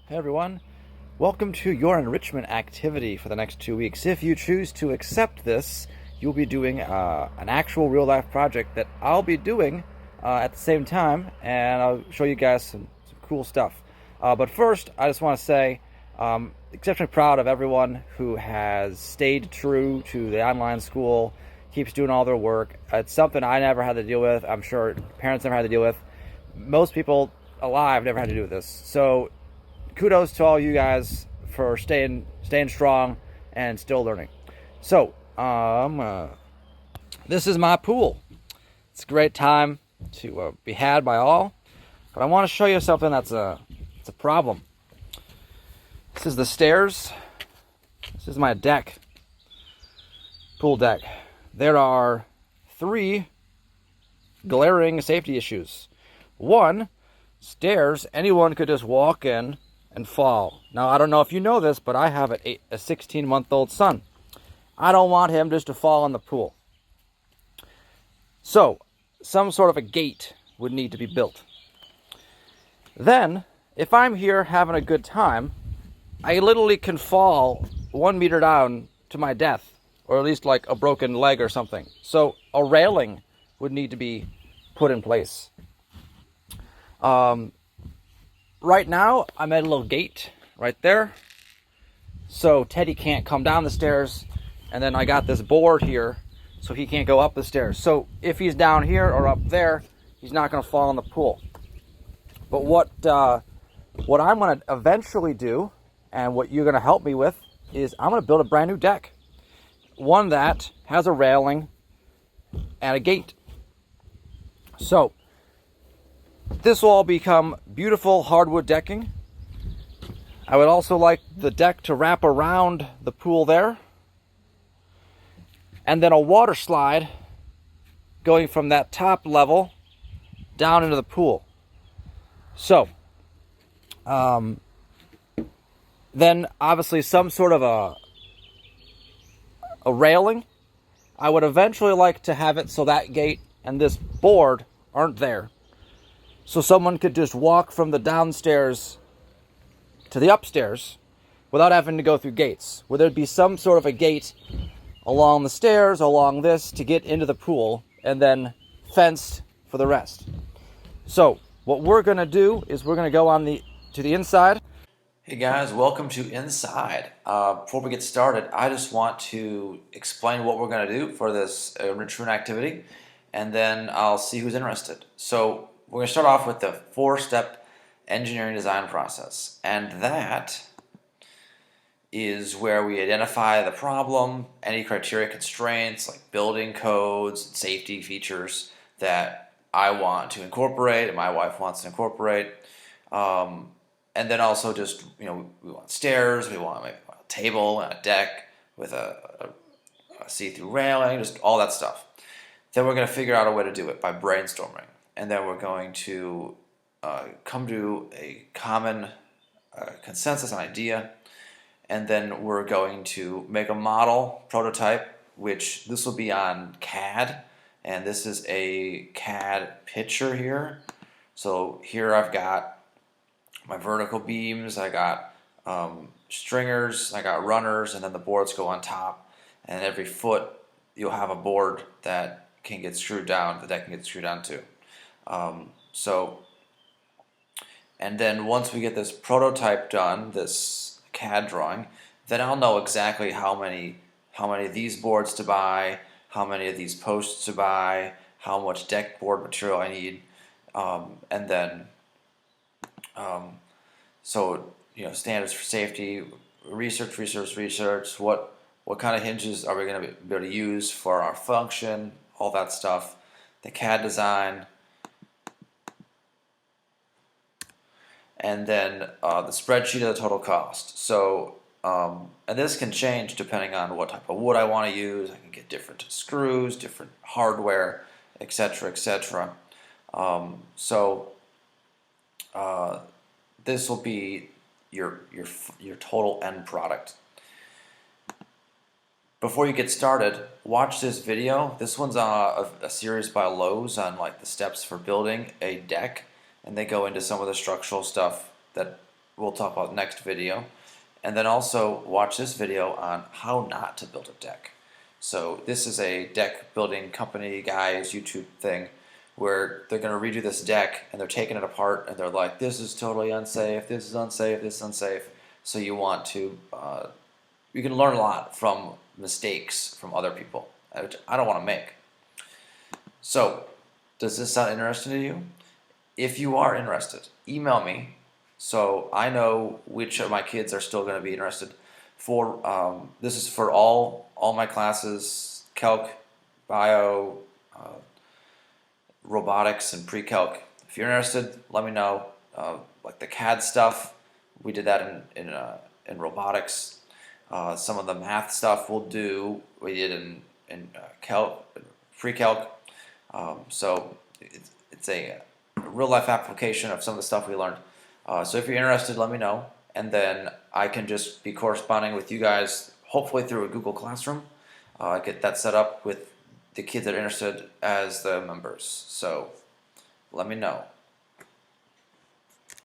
Hey everyone, welcome to your enrichment activity for the next 2 weeks. If you choose to accept this, you'll be doing an actual real life project that I'll be doing at the same time, and I'll show you guys some cool stuff. But first, I just want to say exceptionally proud of everyone who has stayed true to the online school, keeps doing all their work. It's something I never had to deal with. I'm sure parents never had to deal with. Most people alive never had to do with this. So kudos to all you guys for staying strong and still learning. So, this is my pool. It's a great time to be had by all, but I want to show you something it's a problem. This is the stairs. This is my deck, pool deck. There are 3 glaring safety issues. One, stairs, anyone could just walk in and fall. Now, I don't know if you know this, but I have a 16-month-old son. I don't want him just to fall in the pool. So, some sort of a gate would need to be built. Then, if I'm here having a good time, I literally can fall 1 meter down to my death, or at least like a broken leg or something. So, a railing would need to be put in place. Right now, I'm at a little gate right there, so Teddy can't come down the stairs, and then I got this board here, so he can't go up the stairs. So if he's down here or up there, he's not going to fall in the pool. But what I'm going to eventually do, and what you're going to help me with, is I'm going to build a brand new deck. One that has a railing and a gate. So this will all become beautiful hardwood decking. I would also like the deck to wrap around the pool there. And then a water slide going from that top level down into the pool. So, then obviously some sort of a railing. I would eventually like to have it so that gate and this board aren't there. So someone could just walk from the downstairs to the upstairs without having to go through gates. Where there'd be some sort of a gate along the stairs, along this, to get into the pool, and then fenced for the rest. So what we're going to do is we're going to go on to the inside. Hey guys, welcome to Inside. Before we get started, I just want to explain what we're going to do for this enrichment activity, and then I'll see who's interested. So we're going to start off with the 4-step engineering design process, and that is where we identify the problem, any criteria constraints like building codes, and safety features that I want to incorporate and my wife wants to incorporate, and then also just, we want stairs, we want maybe a table and a deck with a see-through railing, just all that stuff. Then we're going to figure out a way to do it by brainstorming. And then we're going to come to a common consensus, an idea, and then we're going to make a model prototype, which this will be on CAD, and this is a CAD picture here. So here I've got my vertical beams, I got stringers, I got runners, and then the boards go on top, and every foot you'll have a board that can get screwed down, the deck can get screwed down too. And then once we get this prototype done, this CAD drawing, then I'll know exactly how many of these boards to buy, how many of these posts to buy, how much deck board material I need, and then standards for safety, research. What kind of hinges are we going to be able to use for our function? All that stuff. The CAD design. And then the spreadsheet of the total cost. So, and this can change depending on what type of wood I want to use. I can get different screws, different hardware, etc., etc. This will be your total end product. Before you get started, watch this video. This one's a series by Lowe's on like the steps for building a deck, and they go into some of the structural stuff that we'll talk about next video. And then also watch this video on how not to build a deck. So this is a deck building company guy's YouTube thing where they're going to redo this deck and they're taking it apart and they're like, this is totally unsafe, this is unsafe, this is unsafe. So you want to, you can learn a lot from mistakes from other people, which I don't want to make. So does this sound interesting to you? If you are interested, email me so I know which of my kids are still going to be interested. For this is for all my classes: calc, bio, robotics, and pre-calc. If you're interested, let me know. Like the CAD stuff, we did that in robotics. Some of the math stuff we did in calc, pre-calc. So it's a real life application of some of the stuff we learned. So if you're interested, let me know, and then I can just be corresponding with you guys, hopefully through a Google Classroom. Get that set up with the kids that are interested as the members. So let me know.